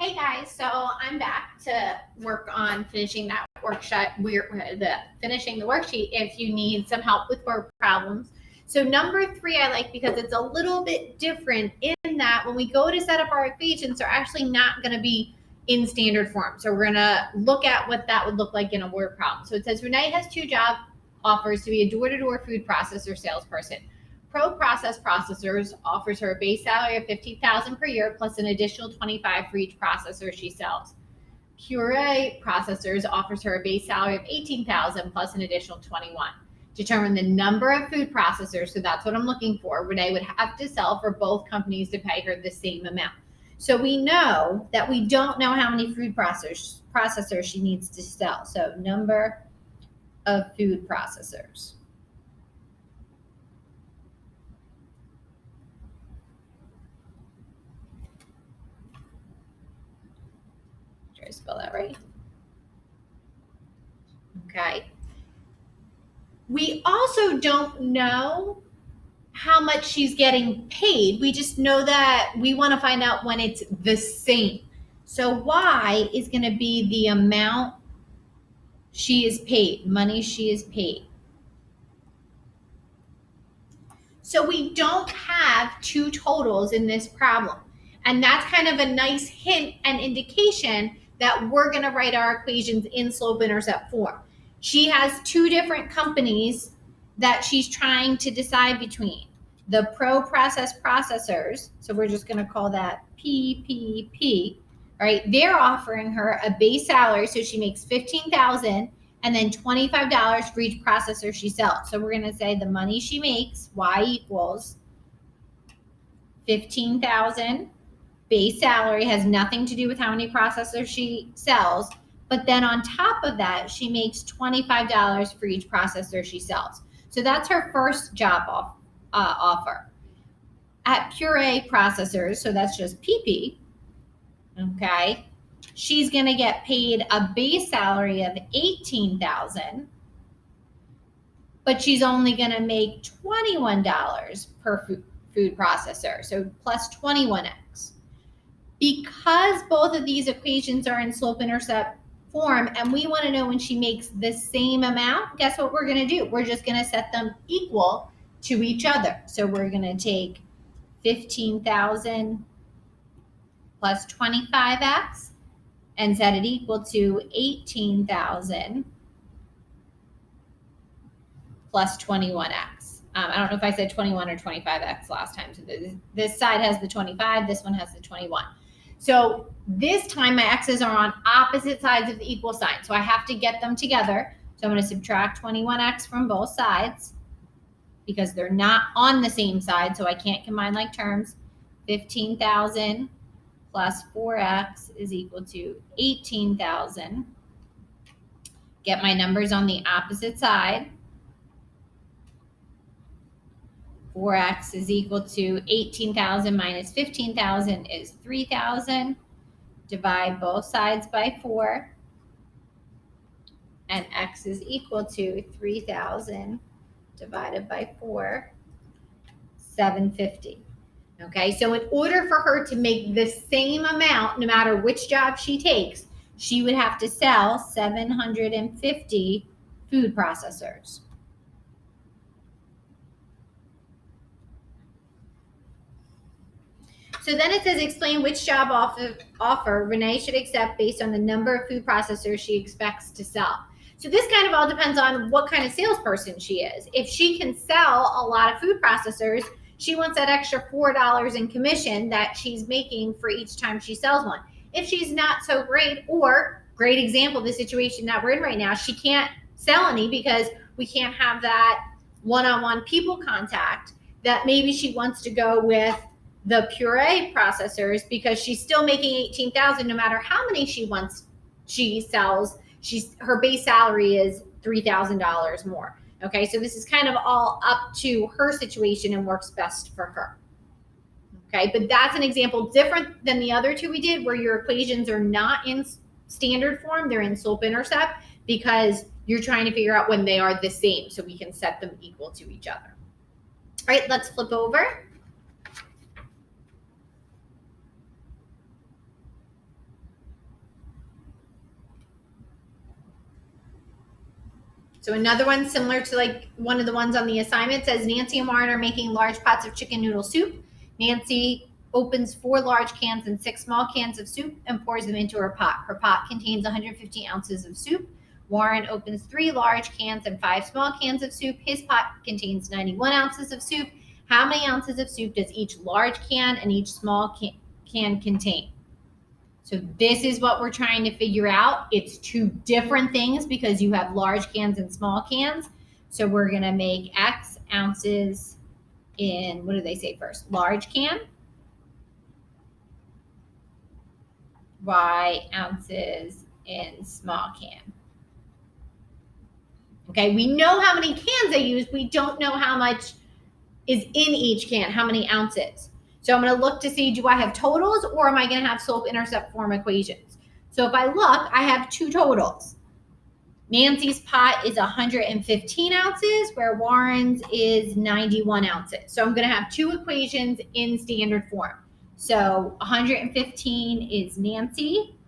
Hey guys, so I'm back to work on finishing that workshop. Finishing the worksheet if you need some help with word problems. So number 3 I like because it's a little bit different in that when we go to set up our equations, they're actually not going to be in standard form. So we're going to look at what that would look like in a word problem. So it says Renee has 2 job offers to be a door-to-door food processor salesperson. Pro Process Processors offers her a base salary of $15,000 per year plus an additional $25,000 for each processor she sells. Puree Processors offers her a base salary of $18,000 plus an additional $21,000. Determine the number of food processors, so that's what I'm looking for. Renee would have to sell for both companies to pay her the same amount. So we know that we don't know how many food processors she needs to sell. So number of food processors. Try to spell that right. Okay. We also don't know how much she's getting paid. We just know that we want to find out when it's the same. So Y is going to be the amount she is paid, money she is paid. So we don't have 2 totals in this problem. And that's kind of a nice hint and indication that we're going to write our equations in slope-intercept form. She has 2 different companies that she's trying to decide between. The Pro Process Processors, so we're just going to call that PPP, right? They're offering her a base salary, so she makes $15,000 and then $25 for each processor she sells. So we're going to say the money she makes, Y equals $15,000. Base salary has nothing to do with how many processors she sells. But then on top of that, she makes $25 for each processor she sells. So that's her first job offer. At Puree Processors, so that's just PP, okay, she's going to get paid a base salary of $18,000, but she's only going to make $21 per food processor, so plus 21x. Because both of these equations are in slope-intercept form and we want to know when she makes the same amount, guess what we're going to do? We're just going to set them equal to each other. So we're going to take 15,000 plus 25x and set it equal to 18,000 plus 21x. I don't know if I said 21 or 25x last time. So this side has the 25, this one has the 21. So this time my x's are on opposite sides of the equal sign. So I have to get them together. So I'm going to subtract 21x from both sides because they're not on the same side. So I can't combine like terms. 15,000 plus 4x is equal to 18,000. Get my numbers on the opposite side. 4x is equal to 18,000 minus 15,000 is 3,000. Divide both sides by 4. And x is equal to 3,000 divided by 4, 750. Okay, so in order for her to make the same amount, no matter which job she takes, she would have to sell 750 food processors. So then it says, explain which job offer Renee should accept based on the number of food processors she expects to sell. So this kind of all depends on what kind of salesperson she is. If she can sell a lot of food processors, she wants that extra $4 in commission that she's making for each time she sells one. If she's not so great, or great example, the situation that we're in right now, she can't sell any because we can't have that one-on-one people contact, that maybe she wants to go with the Puree processors because she's still making 18,000 no matter how many she sells. Her base salary is $3,000 more. Okay, so this is kind of all up to her situation and works best for her. Okay, but that's an example different than the other 2 we did, where your equations are not in standard form, they're in slope-intercept because you're trying to figure out when they are the same so we can set them equal to each other. All right, let's flip over. So another one similar to like one of the ones on the assignment says Nancy and Warren are making large pots of chicken noodle soup. Nancy opens 4 large cans and 6 small cans of soup and pours them into her pot. Her pot contains 150 ounces of soup. Warren opens 3 large cans and 5 small cans of soup. His pot contains 91 ounces of soup. How many ounces of soup does each large can and each small can contain? So this is what we're trying to figure out. It's 2 different things because you have large cans and small cans. So we're going to make X ounces in, what do they say first? Large can. Y ounces in small can. Okay, we know how many cans they use. We don't know how much is in each can, how many ounces. So I'm going to look to see, do I have totals or am I going to have slope-intercept form equations? So if I look, I have 2 totals. Nancy's pot is 115 ounces, where Warren's is 91 ounces. So I'm going to have 2 equations in standard form. So 115 is Nancy,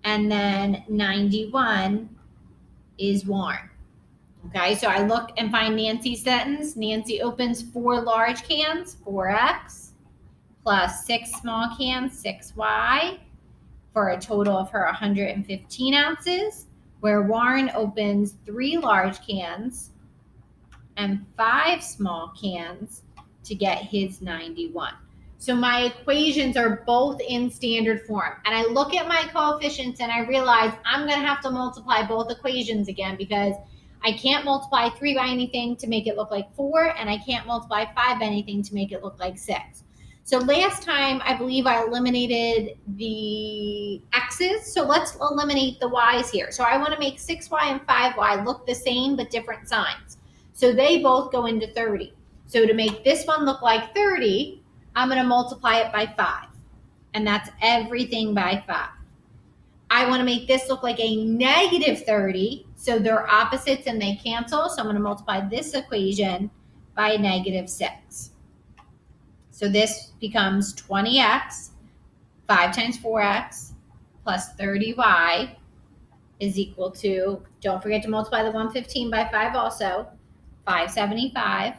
and then 91 is Warren. Okay, so I look and find Nancy's sentence. Nancy opens 4 large cans, 4x, plus 6 small cans, 6y, for a total of her 115 ounces, where Warren opens 3 large cans and 5 small cans to get his 91. So my equations are both in standard form. And I look at my coefficients and I realize I'm going to have to multiply both equations again because I can't multiply 3 by anything to make it look like 4, and I can't multiply 5 by anything to make it look like 6. So last time, I believe I eliminated the x's. So let's eliminate the y's here. So I want to make 6y and 5y look the same but different signs. So they both go into 30. So to make this one look like 30, I'm going to multiply it by 5. And that's everything by 5. I want to make this look like a negative 30. So they're opposites and they cancel. So I'm going to multiply this equation by negative 6. So this becomes 20x, 5 times 4x, plus 30y is equal to, don't forget to multiply the 115 by 5 also, 575.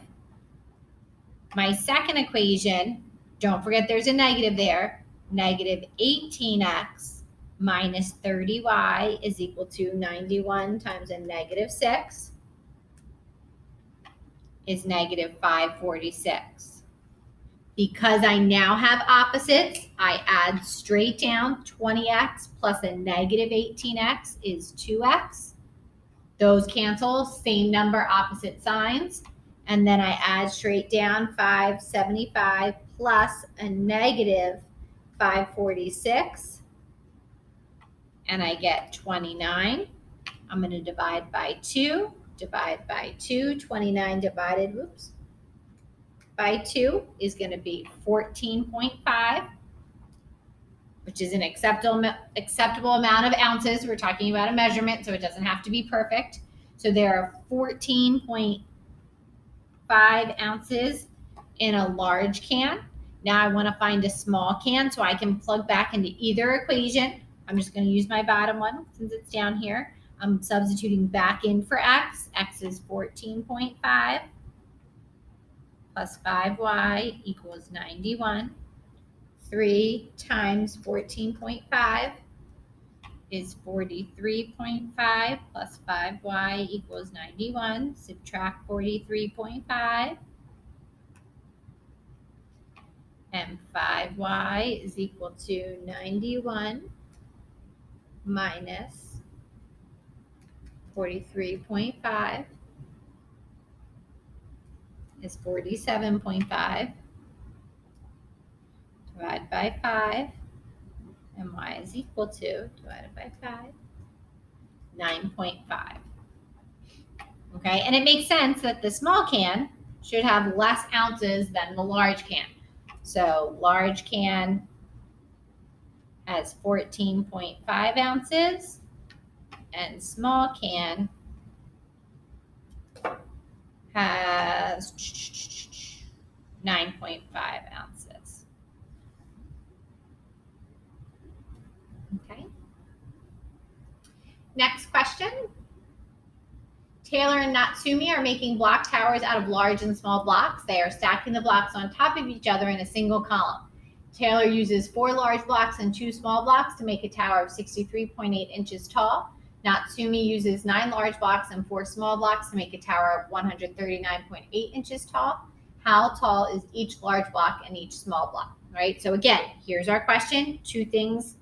My second equation, don't forget there's a negative there, negative 18x minus 30y is equal to 91 times a negative 6 is negative 546. Because I now have opposites, I add straight down 20x plus a negative 18x is 2x. Those cancel, same number, opposite signs. And then I add straight down 575 plus a negative 546. And I get 29. I'm going to divide by 2. Divide by 2. 29 divided, by 2 is going to be 14.5, which is an acceptable amount of ounces. We're talking about a measurement, so it doesn't have to be perfect. So there are 14.5 ounces in a large can. Now I want to find a small can, so I can plug back into either equation. I'm just going to use my bottom one since it's down here. I'm substituting back in for x. X is 14.5. plus 5y equals 91. 3 times 14.5 is 43.5 plus 5y equals 91. Subtract 43.5. And 5y is equal to 91 minus 43.5 is 47.5. Divide by 5. And y is equal to, divided by 5, 9.5. Okay, and it makes sense that the small can should have less ounces than the large can. So large can has 14.5 ounces and small can has 9.5 ounces. Okay. Next question. Taylor and Natsumi are making block towers out of large and small blocks. They are stacking the blocks on top of each other in a single column. Taylor uses 4 large blocks and 2 small blocks to make a tower of 63.8 inches tall. Natsumi uses 9 large blocks and 4 small blocks to make a tower of 139.8 inches tall. How tall is each large block and each small block, right? So again, here's our question. 2 things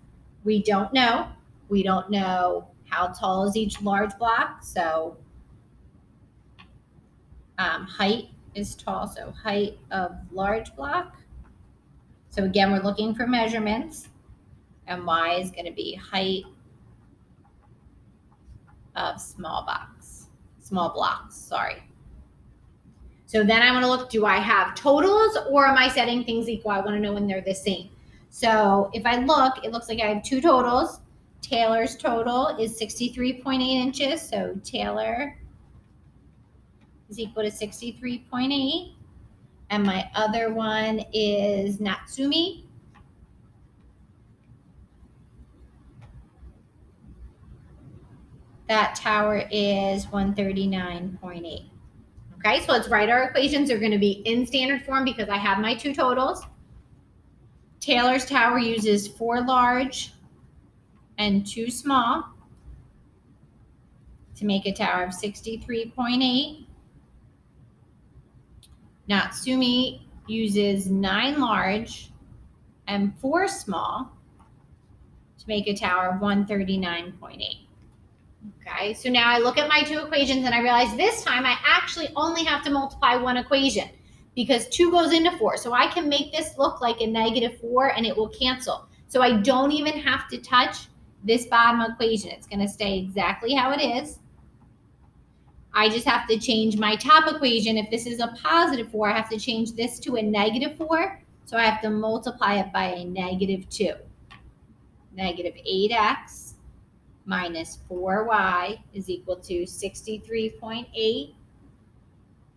we don't know. We don't know how tall is each large block. So height is tall, so height of large block. So again, we're looking for measurements, and y is going to be height of small blocks, sorry. So then I want to look, do I have totals or am I setting things equal? I want to know when they're the same. So if I look, it looks like I have 2 totals. Taylor's total is 63.8 inches, so Taylor is equal to 63.8. And my other one is Natsumi. That tower is 139.8. Okay, so let's write our equations. They're going to be in standard form because I have my 2 totals. Taylor's tower uses 4 large and 2 small to make a tower of 63.8. Natsumi uses 9 large and 4 small to make a tower of 139.8. Okay, so now I look at my 2 equations and I realize this time I actually only have to multiply 1 equation because 2 goes into 4. So I can make this look like a -4 and it will cancel. So I don't even have to touch this bottom equation. It's going to stay exactly how it is. I just have to change my top equation. If this is a +4, I have to change this to a -4. So I have to multiply it by a -2. -8x minus 4y is equal to 63.8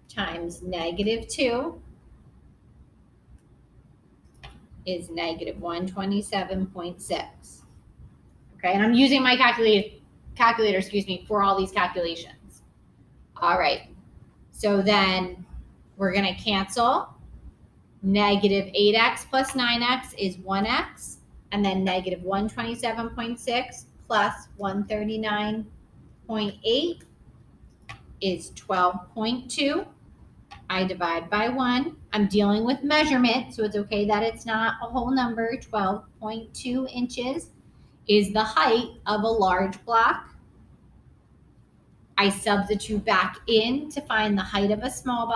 times -2 is -127.6. Okay, and I'm using my calculator, for all these calculations. All right, so then we're going to cancel. -8x plus 9x is 1x, and then -127.6 plus 139.8 is 12.2. I divide by 1. I'm dealing with measurement, so it's okay that it's not a whole number. 12.2 inches is the height of a large block. I substitute back in to find the height of a small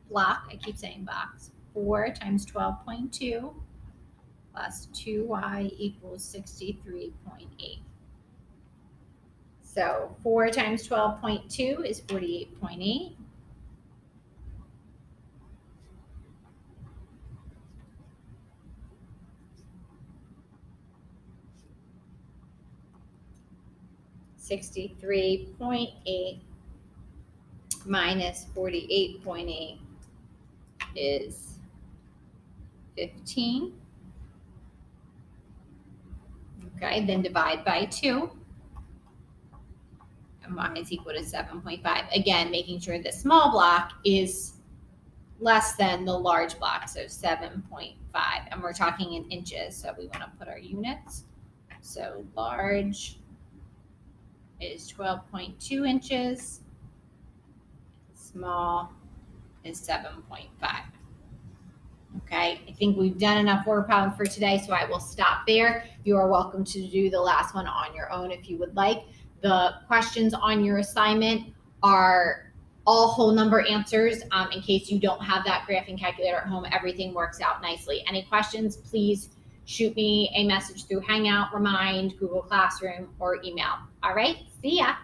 block. I keep saying box. 4 times 12.2 plus 2y equals 63.8. So 4 times 12.2 is 48.8. $63.8 minus 48.8 is 15. Okay, then divide by 2. And y is equal to 7.5. Again, making sure the small block is less than the large block, so 7.5. And we're talking in inches, so we want to put our units. So large is 12.2 inches. Small is 7.5. Okay, I think we've done enough word problem for today, so I will stop there. You are welcome to do the last one on your own if you would like. The questions on your assignment are all whole number answers. In case you don't have that graphing calculator at home, everything works out nicely. Any questions, please shoot me a message through Hangout, Remind, Google Classroom, or email. All right, see ya.